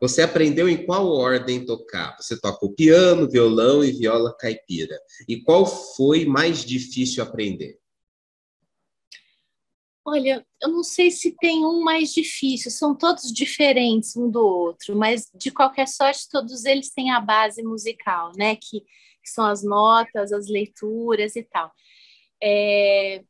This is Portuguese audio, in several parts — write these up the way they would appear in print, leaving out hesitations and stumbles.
Você aprendeu em qual ordem tocar? Você toca o piano, violão e viola caipira. E qual foi mais difícil aprender? Olha, eu não sei se tem um mais difícil, são todos diferentes um do outro, mas de qualquer sorte, todos eles têm a base musical, né? Que são as notas, as leituras e tal. É,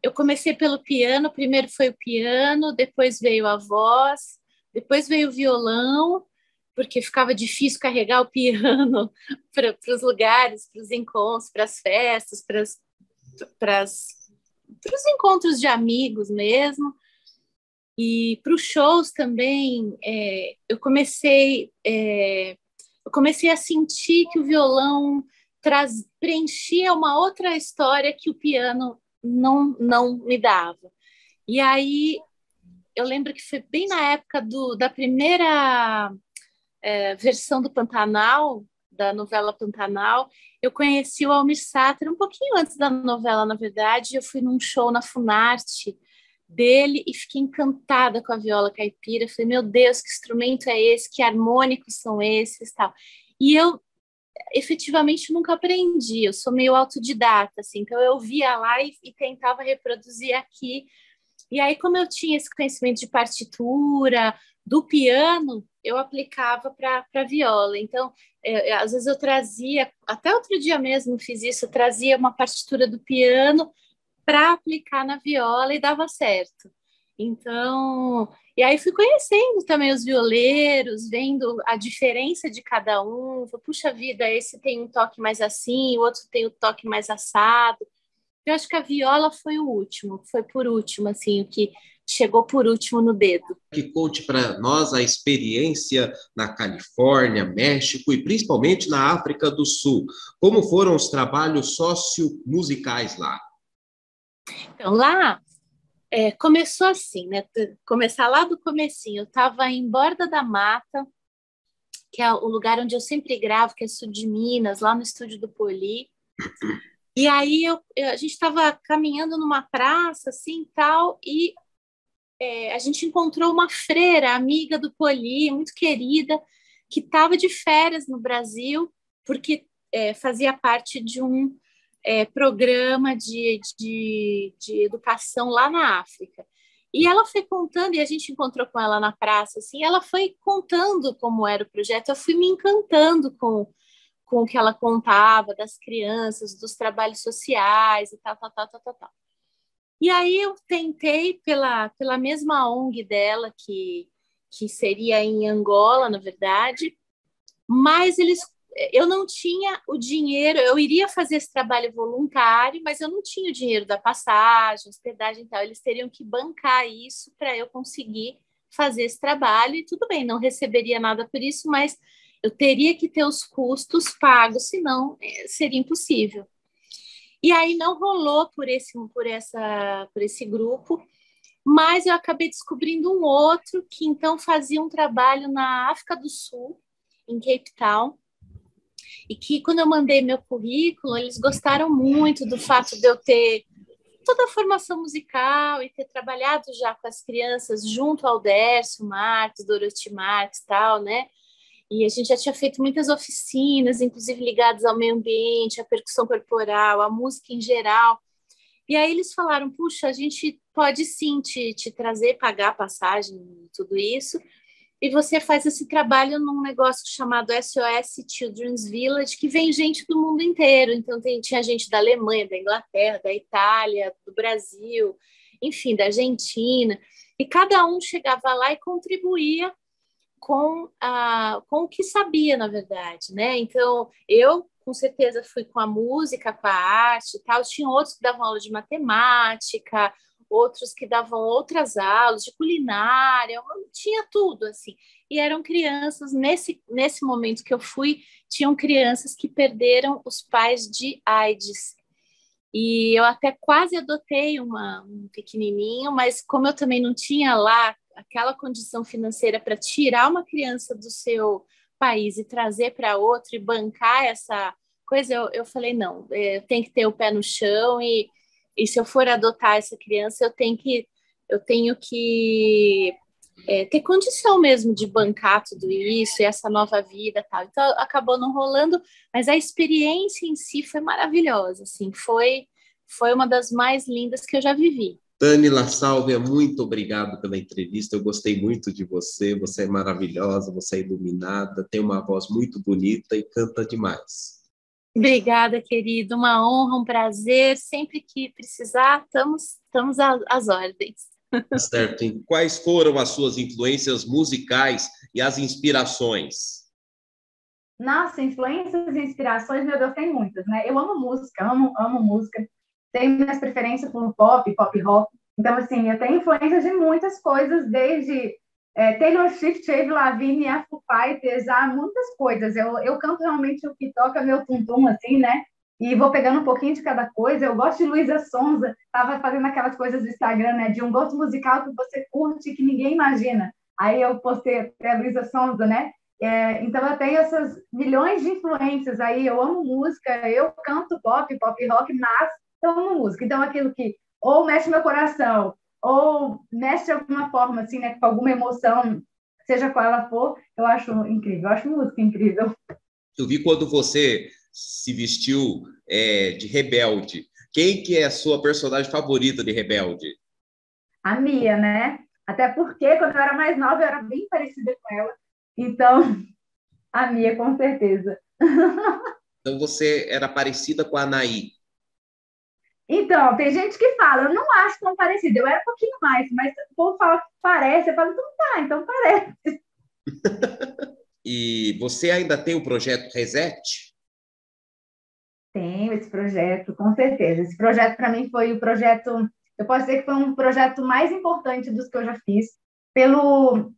eu comecei pelo piano, primeiro foi o piano, depois veio a voz, depois veio o violão, porque ficava difícil carregar o piano para os lugares, para os encontros, para as festas, para os encontros de amigos mesmo. E para os shows também, eu comecei a sentir que o violão preenchia uma outra história que o piano não me dava. E aí eu lembro que foi bem na época da primeira versão do Pantanal, da novela Pantanal, eu conheci o Almir Sater um pouquinho antes da novela, na verdade. Eu fui num show na Funarte dele e fiquei encantada com a viola caipira. Falei, meu Deus, que instrumento é esse? Que harmônicos são esses? Tal. E eu efetivamente nunca aprendi, eu sou meio autodidata, assim, então eu via lá e tentava reproduzir aqui. E aí, como eu tinha esse conhecimento de partitura, do piano, eu aplicava para viola. Então, às vezes eu trazia, até outro dia mesmo fiz isso, eu trazia uma partitura do piano para aplicar na viola e dava certo. Então, e aí fui conhecendo também os violeiros, vendo a diferença de cada um. Puxa vida, esse tem um toque mais assim, o outro tem o toque mais assado. Eu acho que a viola foi o último, foi por último, assim, o que chegou por último no dedo. Que conte para nós a experiência na Califórnia, México e principalmente na África do Sul. Como foram os trabalhos sociomusicais lá? Então, lá começou assim, né? Começar lá do comecinho. Eu estava em Borda da Mata, que é o lugar onde eu sempre gravo, que é sul de Minas, lá no estúdio do Poli. E aí a gente estava caminhando numa praça, assim, tal, e a gente encontrou uma freira, amiga do Poli, muito querida, que estava de férias no Brasil, porque fazia parte de um programa de educação lá na África. E ela foi contando, e a gente encontrou com ela na praça, assim, ela foi contando como era o projeto, eu fui me encantando com o que ela contava das crianças, dos trabalhos sociais e tal, tal, tal, tal, tal, tal. E aí eu tentei pela mesma ONG dela, que seria em Angola, na verdade, mas eu não tinha o dinheiro, eu iria fazer esse trabalho voluntário, mas eu não tinha o dinheiro da passagem, hospedagem e tal, eles teriam que bancar isso para eu conseguir fazer esse trabalho, e tudo bem, não receberia nada por isso, mas eu teria que ter os custos pagos, senão seria impossível. E aí não rolou por esse grupo, mas eu acabei descobrindo um outro que então fazia um trabalho na África do Sul, em Cape Town, e que quando eu mandei meu currículo, eles gostaram muito do fato de eu ter toda a formação musical e ter trabalhado já com as crianças junto ao Dércio Marques, Dorothy Marques e tal, né? E a gente já tinha feito muitas oficinas, inclusive ligadas ao meio ambiente, à percussão corporal, à música em geral. E aí eles falaram, puxa, a gente pode sim te trazer, pagar a passagem, tudo isso, e você faz esse trabalho num negócio chamado SOS Children's Village, que vem gente do mundo inteiro. Então tinha gente da Alemanha, da Inglaterra, da Itália, do Brasil, enfim, da Argentina, e cada um chegava lá e contribuía com o que sabia, na verdade, né? Então, eu, com certeza, fui com a música, com a arte e tal. Tinha outros que davam aula de matemática, outros que davam outras aulas de culinária, tinha tudo, assim. E eram crianças, nesse momento que eu fui, tinham crianças que perderam os pais de AIDS. E eu até quase adotei um pequenininho, mas como eu também não tinha lá aquela condição financeira para tirar uma criança do seu país e trazer para outro e bancar essa coisa, eu falei, não, eu tenho que ter o pé no chão e se eu for adotar essa criança, eu tenho que ter condição mesmo de bancar tudo isso e essa nova vida, tal. Então acabou não rolando, mas a experiência em si foi maravilhosa, assim, foi uma das mais lindas que eu já vivi. Tani La Sálvia, muito obrigado pela entrevista. Eu gostei muito de você. Você é maravilhosa, você é iluminada, tem uma voz muito bonita e canta demais. Obrigada, querido. Uma honra, um prazer. Sempre que precisar, estamos às ordens. Tá certo. E quais foram as suas influências musicais e as inspirações? Nossa, influências e inspirações, meu Deus, tem muitas, né? Eu amo música, amo música. Tenho minhas preferências por pop rock. Então, assim, eu tenho influências de muitas coisas, desde Taylor Swift, Avril Lavigne, a Foo Fighters, há muitas coisas. Eu canto realmente o que toca meu tum-tum, assim, né? E vou pegando um pouquinho de cada coisa. Eu gosto de Luísa Sonza, estava fazendo aquelas coisas do Instagram, né? De um gosto musical que você curte e que ninguém imagina. Aí eu postei até a Luísa Sonza, né? Então eu tenho essas milhões de influências aí. Eu amo música, eu canto pop rock, mas eu amo música. Então aquilo que ou mexe meu coração, ou mexe de alguma forma, assim, né? Com alguma emoção, seja qual ela for, eu acho incrível. Eu acho música incrível. Eu vi quando você se vestiu de Rebelde. Quem que é a sua personagem favorita de Rebelde? A Mia, né? Até porque quando eu era mais nova, eu era bem parecida com ela. Então, a Mia, com certeza. Então você era parecida com a Anaí. Então, tem gente que fala, eu não acho tão parecido, eu era um pouquinho mais, mas o povo fala que parece, eu falo, então tá, então parece. E você ainda tem o projeto Reset? Tenho esse projeto, com certeza. Esse projeto, para mim, foi o projeto, eu posso dizer que foi um projeto mais importante dos que eu já fiz, pelo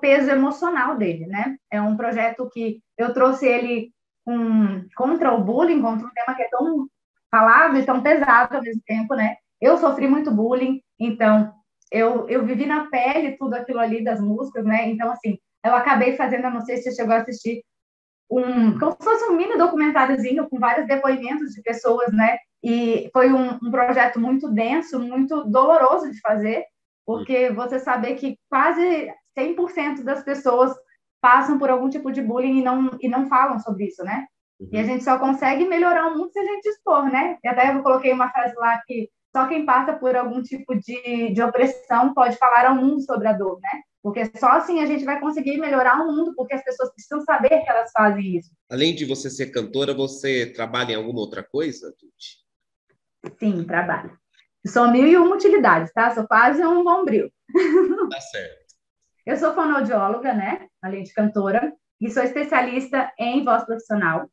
peso emocional dele, né? É um projeto que eu trouxe ele contra o bullying, contra um tema que é tão falado e tão pesado ao mesmo tempo, né? Eu sofri muito bullying, então eu vivi na pele tudo aquilo ali das músicas, né? Então, assim, eu acabei fazendo, eu não sei se você chegou a assistir, como se fosse um mini documentáriozinho com vários depoimentos de pessoas, né? E foi um projeto muito denso, muito doloroso de fazer, porque você saber que quase 100% das pessoas passam por algum tipo de bullying e não falam sobre isso, né? E a gente só consegue melhorar o mundo se a gente expor, né? E até eu coloquei uma frase lá que só quem passa por algum tipo de opressão pode falar ao mundo sobre a dor, né? Porque só assim a gente vai conseguir melhorar o mundo, porque as pessoas precisam saber que elas fazem isso. Além de você ser cantora, você trabalha em alguma outra coisa, Tuti? Sim, trabalho. Sou mil e uma utilidades, tá? Sou quase um bombril. Tá certo. Eu sou fonoaudióloga, né? Além de cantora, e sou especialista em voz profissional,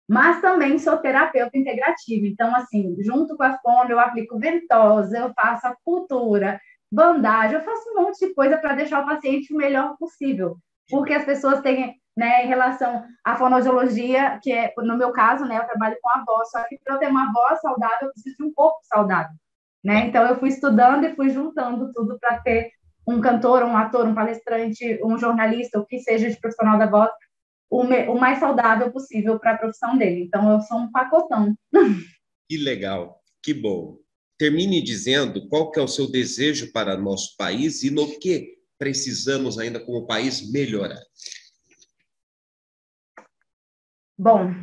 mas também sou terapeuta integrativa. Então, assim, junto com a fono, eu aplico ventosa, eu faço acupuntura, bandagem, eu faço um monte de coisa para deixar o paciente o melhor possível. Porque as pessoas têm, né, em relação à fonoaudiologia, que é, no meu caso, né, eu trabalho com a voz, só que para eu ter uma voz saudável, eu preciso de um corpo saudável, né? Então, eu fui estudando e fui juntando tudo para ter um cantor, um ator, um palestrante, um jornalista, o que seja de profissional da voz, o mais saudável possível para a profissão dele. Então, eu sou um pacotão. Que legal, que bom. Termine dizendo qual que é o seu desejo para nosso país e no que precisamos ainda como país melhorar. Bom,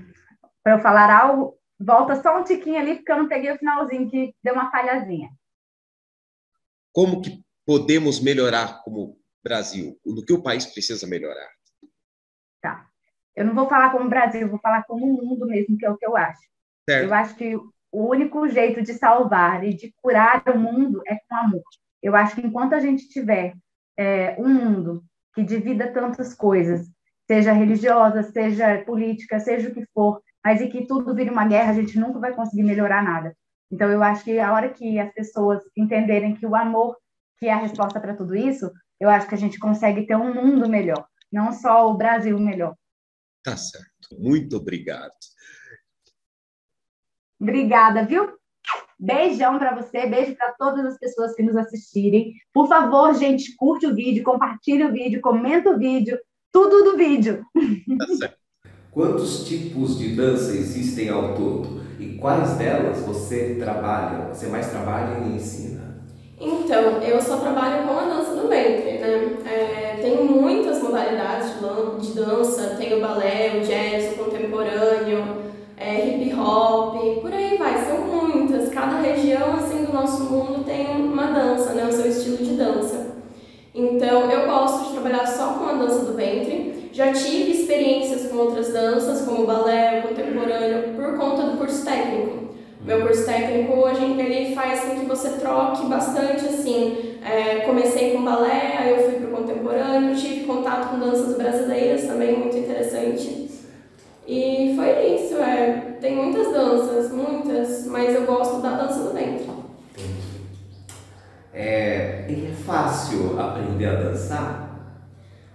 para eu falar algo, volta só um tiquinho ali, porque eu não peguei o finalzinho, que deu uma falhazinha. Como que podemos melhorar como Brasil? No que o país precisa melhorar? Tá. Eu não vou falar como Brasil, eu vou falar como o mundo mesmo, que é o que eu acho. Certo. Eu acho que o único jeito de salvar e de curar o mundo é com amor. Eu acho que enquanto a gente tiver um mundo que divida tantas coisas, seja religiosa, seja política, seja o que for, mas e que tudo vire uma guerra, a gente nunca vai conseguir melhorar nada. Então, eu acho que a hora que as pessoas entenderem que o amor que é a resposta para tudo isso, eu acho que a gente consegue ter um mundo melhor, não só o Brasil melhor. Tá certo. Muito obrigado. Obrigada, viu? Beijão para você, beijo para todas as pessoas que nos assistirem. Por favor, gente, curte o vídeo, compartilha o vídeo, comenta o vídeo, tudo do vídeo. Tá certo. Quantos tipos de dança existem ao todo? E quais delas você mais trabalha e ensina? Então, eu só trabalho com a dança do ventre, né? Tem muitas modalidades de dança, tem o balé, o jazz, o contemporâneo, hip hop, por aí vai, são muitas. Cada região, assim, do nosso mundo tem uma dança, né? O seu estilo de dança. Então, eu gosto de trabalhar só com a dança do ventre. Já tive experiências com outras danças, como o balé, o contemporâneo, por conta do curso técnico. Meu curso técnico hoje ele faz com que você troque bastante, assim, comecei com balé, aí eu fui para o contemporâneo, tive contato com danças brasileiras também, muito interessante. E foi isso, tem muitas danças, muitas, mas eu gosto da dança do ventre. É fácil aprender a dançar?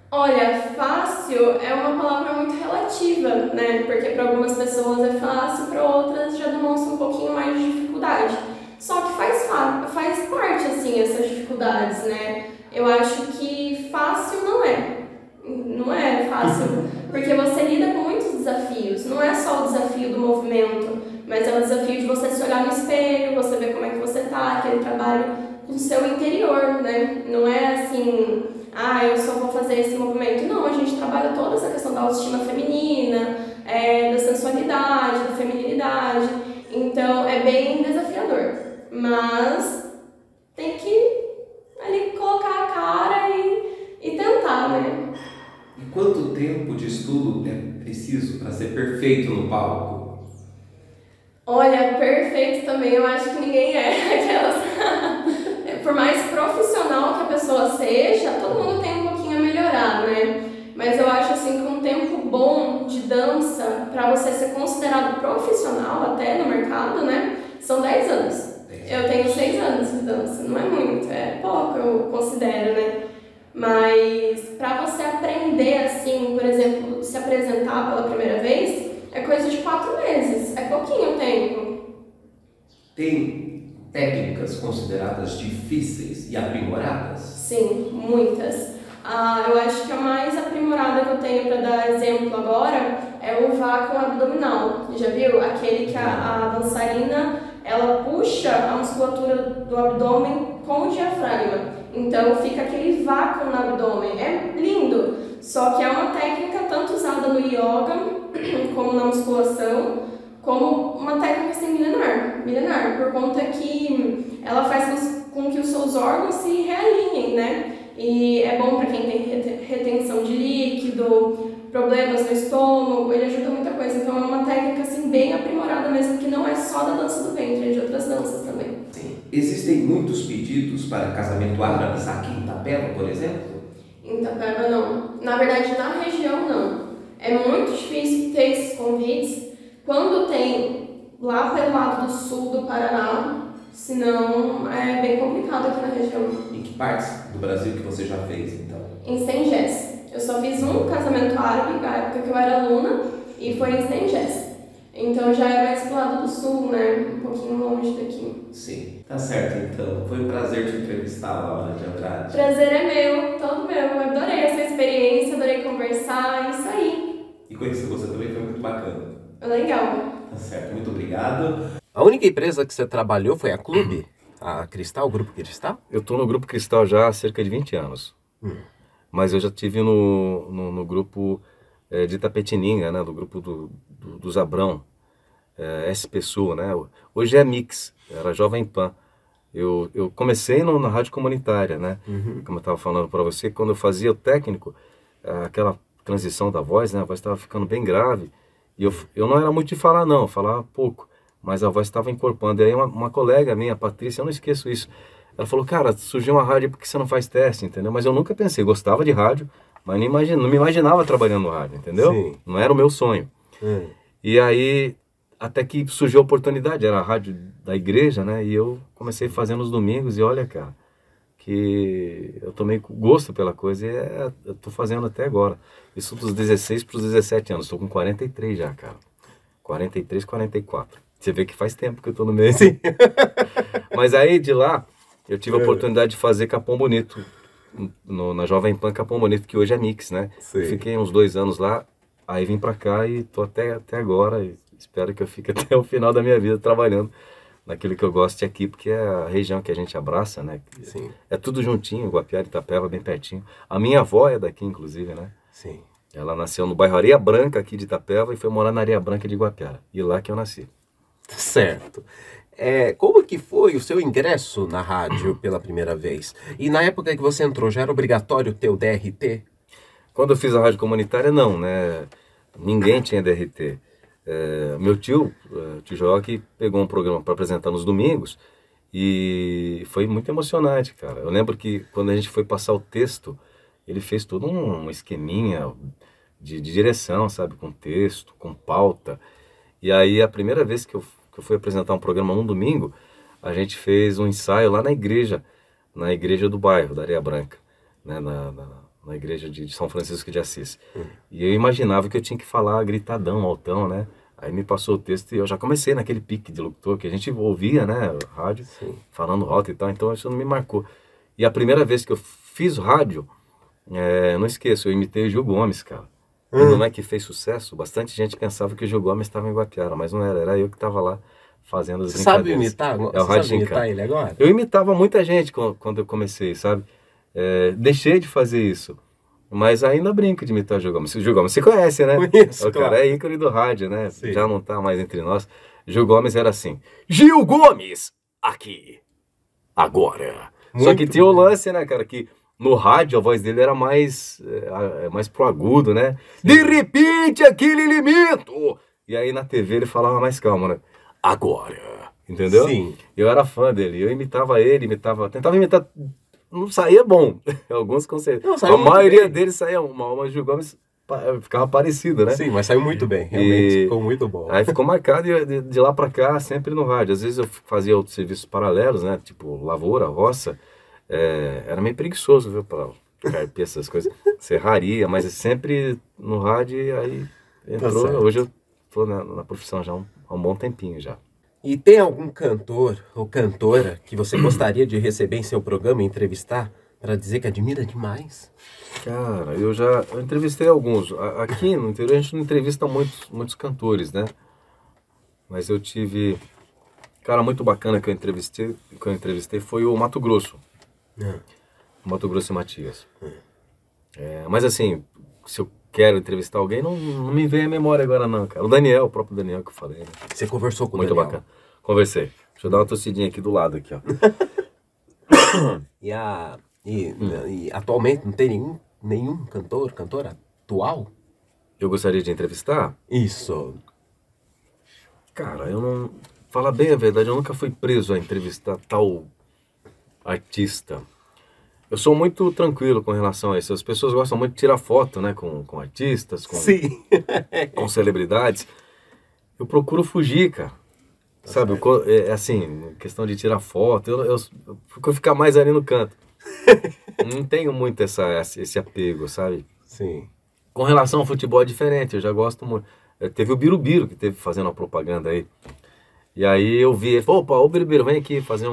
Olha, fácil é uma palavra muito relativa, né? Porque para algumas pessoas é fácil, para outras já demonstra um pouquinho mais de dificuldade. Só que faz parte, assim, essas dificuldades, né? Eu acho que fácil não é. Não é fácil, porque você lida com muitos desafios. Não é só o desafio do movimento, mas é o desafio de você se olhar no espelho, você ver como é que você tá, aquele trabalho com o seu interior, né? Não é assim... eu só vou fazer esse movimento. Não, a gente trabalha toda essa questão da autoestima feminina, da sensualidade, da feminilidade. Então, é bem desafiador. Mas tem que ali colocar a cara e tentar, né? E quanto tempo de estudo é preciso para ser perfeito no palco? Olha, perfeito também eu acho que ninguém é. Aquelas... Por mais profissional que a pessoa seja, todo mundo tem um pouquinho a melhorar, né? Mas eu acho assim que um tempo bom de dança, para você ser considerado profissional até no mercado, né? São 10 anos. Eu tenho 6 anos de dança, não é muito, é pouco, eu considero, né? Mas para você aprender assim, por exemplo, se apresentar pela primeira vez, é coisa de 4 meses, é pouquinho tempo. Tem técnicas consideradas difíceis e aprimoradas? Sim, muitas. Eu acho que a mais aprimorada que eu tenho para dar exemplo agora é o vácuo abdominal. Já viu? Aquele que a dançarina ela puxa a musculatura do abdômen com o diafragma. Então fica aquele vácuo no abdômen. É lindo, só que é uma técnica tanto usada no yoga como na musculação, como uma técnica assim, milenar, por conta que ela faz com que os seus órgãos se realinhem, né? E é bom para quem tem retenção de líquido, problemas no estômago, ele ajuda muita coisa. Então é uma técnica assim, bem aprimorada mesmo, que não é só da dança do ventre, é de outras danças também. Sim. Existem muitos pedidos para casamento árabe aqui em Itapeva, por exemplo? Em Itapeva não. Na verdade, na região não. É muito difícil ter esses convites. Quando tem lá pelo lado do sul do Paraná, senão é bem complicado aqui na região. Em que partes do Brasil que você já fez, então? Em Sengés. Eu só fiz um casamento árabe na época que eu era aluna e foi em Sengés. Então já é mais pro lado do sul, né? Um pouquinho longe daqui. Sim, tá certo então. Foi um prazer te entrevistar, Laura de Andrade. Prazer é meu, todo meu. Eu adorei essa experiência, adorei conversar, isso aí. E conhecer você também foi muito bacana. Legal. Tá certo, muito obrigado. A única empresa que você trabalhou foi a Clube? A Cristal, o Grupo Cristal? Eu estou no Grupo Cristal já há cerca de 20 anos. Mas eu já estive no grupo de Itapetininga, né? Do grupo do Zabrão, SP Sul, né? Hoje é Mix, era Jovem Pan. Eu comecei na rádio comunitária, né? Como eu estava falando para você, quando eu fazia o técnico, aquela transição da voz, né? A voz estava ficando bem grave. E eu não era muito de falar, não, eu falava pouco. Mas a voz estava encorpando. E aí uma colega minha, a Patrícia, eu não esqueço isso. Ela falou, cara, surgiu uma rádio porque você não faz teste, entendeu? Mas eu nunca pensei, gostava de rádio, mas não me imaginava trabalhando no rádio, entendeu? Sim. Não era o meu sonho. E aí, até que surgiu a oportunidade, era a rádio da igreja, né? E eu comecei fazendo os domingos e olha, cara, que eu tomei gosto pela coisa e eu tô fazendo até agora. Isso dos 16 para os 17 anos, estou com 43 já, cara. 43, 44. Você vê que faz tempo que eu tô no meio, assim. Mas aí, de lá, eu tive a oportunidade de fazer Capão Bonito, na Jovem Pan Capão Bonito, que hoje é Mix, né? Fiquei uns 2 anos lá, aí vim pra cá e tô até agora, e espero que eu fique até o final da minha vida trabalhando naquilo que eu gosto aqui, porque é a região que a gente abraça, né? Sim. É tudo juntinho, Guapiara e Itapeva, bem pertinho. A minha avó é daqui, inclusive, né? Sim. Ela nasceu no bairro Areia Branca, aqui de Itapeva, e foi morar na Areia Branca de Guapiara. E lá que eu nasci. Certo. Como que foi o seu ingresso na rádio pela primeira vez? E na época que você entrou, já era obrigatório ter o DRT? Quando eu fiz a rádio comunitária, não, né? Ninguém tinha DRT. Meu tio, tio Joque, pegou um programa para apresentar nos domingos e foi muito emocionante, cara. Eu lembro que quando a gente foi passar o texto, ele fez todo um esqueminha de direção, sabe? Com texto, com pauta. E aí, a primeira vez que eu fui apresentar um programa num domingo, a gente fez um ensaio lá na igreja do bairro, da Areia Branca, né? Na igreja de São Francisco de Assis. E eu imaginava que eu tinha que falar gritadão, altão, né? Aí me passou o texto e eu já comecei naquele pique de locutor, que a gente ouvia, né? Rádio, Sim. falando alto e tal, então isso não me marcou. E a primeira vez que eu fiz rádio, não esqueço, eu imitei o Gil Gomes, cara. E não é que fez sucesso, bastante gente pensava que o Gil Gomes estava em Guapiara, mas não era eu que estava lá fazendo as Sabe brincadeiras. imitar? É o Você Rádio sabe imitar Gincana. ele agora? Eu imitava muita gente quando eu comecei, sabe? Deixei de fazer isso, mas ainda brinco de imitar o Gil Gomes. O Gil Gomes, você conhece, né? Conheço, O cara claro. é ícone do rádio, né? Sim. Já não tá mais entre nós. Gil Gomes era assim, Gil Gomes, aqui, agora. Só Muito que tinha o bem. lance, né, cara, que no rádio a voz dele era mais pro agudo, né? De repente aquele elemento! E aí na TV ele falava mais calmo, né? Agora, entendeu? Sim. Eu era fã dele, eu imitava ele, tentava imitar, não saía bom, alguns conselhos. Não, saiu A muito maioria bem. deles saía mal, mas o Gil Gomes ficava parecido, né? Sim, mas saiu muito bem, realmente E- ficou muito bom. Aí ficou marcado e de lá pra cá, sempre no rádio. Às vezes eu fazia outros serviços paralelos, né? Tipo lavoura, roça. Era meio preguiçoso, viu? Pra carpir essas coisas. Serraria, mas sempre no rádio e aí entrou. certo. Hoje eu tô na profissão já há um bom tempinho já. E tem algum cantor ou cantora que você gostaria de receber em seu programa e entrevistar para dizer que admira demais? Cara, eu entrevistei alguns. Aqui no interior a gente não entrevista muitos cantores, né? Mas eu tive... Cara, muito bacana que eu entrevistei foi o Mato Grosso. O Mato Grosso e Matias. Mas assim, se eu quero entrevistar alguém, não me vem a memória agora não, cara. O próprio Daniel que eu falei, né? Você conversou com o Muito Daniel? bacana. Conversei. Deixa eu dar uma tossidinha aqui do lado, aqui, ó. E atualmente não tem nenhum cantora atual? Eu gostaria de entrevistar? Isso. Cara, eu não... Falar bem a verdade, eu nunca fui preso a entrevistar tal artista. Eu sou muito tranquilo com relação a isso. As pessoas gostam muito de tirar foto, né? Com artistas, Sim. com celebridades. Eu procuro fugir, cara. Sabe, assim, questão de tirar foto, eu procuro ficar mais ali no canto. Não tenho muito esse apego, sabe? Sim. Com relação ao futebol é diferente, eu já gosto muito. Teve o Birubiru que teve fazendo uma propaganda aí. E aí eu vi, ele falou, opa, o Birubiru, vem aqui fazer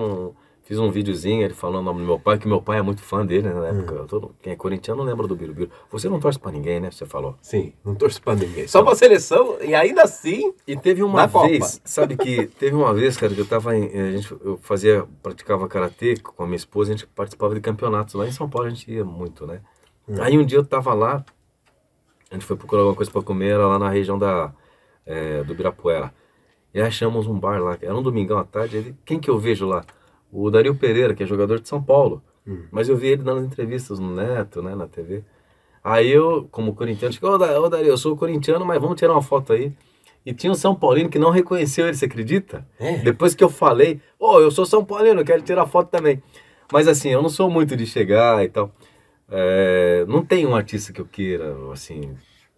Fiz um videozinho, ele falando o nome do meu pai, que meu pai é muito fã dele, né, na época. Quem é corintiano lembra do Birubiru. Você não torce pra ninguém, né? Você falou. Sim, não torço pra ninguém. Só pra seleção, e ainda assim... E teve uma na vez, Copa. sabe que... Teve uma vez, cara, que eu tava praticava karatê com a minha esposa, a gente participava de campeonatos. Lá em São Paulo a gente ia muito, né? Aí um dia eu tava lá, a gente foi procurar alguma coisa pra comer, era lá na região do Ibirapuera. E aí achamos um bar lá, era um domingão à tarde, quem que eu vejo lá? O Dario Pereira, que é jogador de São Paulo. Mas eu vi ele dando entrevistas no Neto, né, na TV. Aí eu, como corintiano, digo, ô Dario, eu sou corintiano, mas vamos tirar uma foto aí. E tinha um São Paulino que não reconheceu ele, você acredita? Depois que eu falei, eu sou São Paulino, quero tirar foto também. Mas assim, eu não sou muito de chegar e tal. Não tem um artista que eu queira, assim,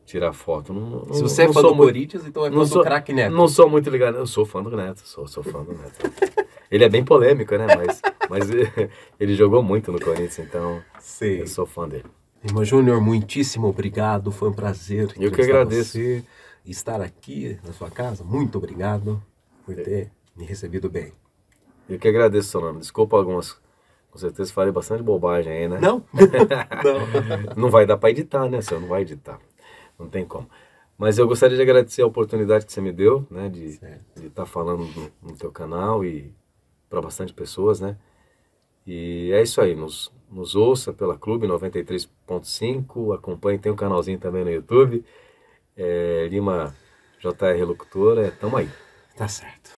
tirar foto. Se você é fã do Corinthians, então é fã do craque Neto. Não sou muito ligado, eu sou fã do Neto, sou fã do Neto. Ele é bem polêmico, né? Mas ele jogou muito no Corinthians, então Sim. Eu sou fã dele. Irmão Júnior, muitíssimo obrigado. Foi um prazer Eu que agradeço. você, estar aqui na sua casa. Muito obrigado por ter me recebido bem. Eu que agradeço, Solano. Desculpa algumas... Com certeza falei bastante bobagem aí, né? Não. Não vai dar pra editar, né, senhor? Não vai editar. Não tem como. Mas eu gostaria de agradecer a oportunidade que você me deu, né, de estar falando no teu canal e para bastante pessoas, né? E é isso aí, nos ouça pela Clube 93.5, acompanhe, tem um canalzinho também no YouTube, Lima JR Locutora, tamo aí. Tá certo.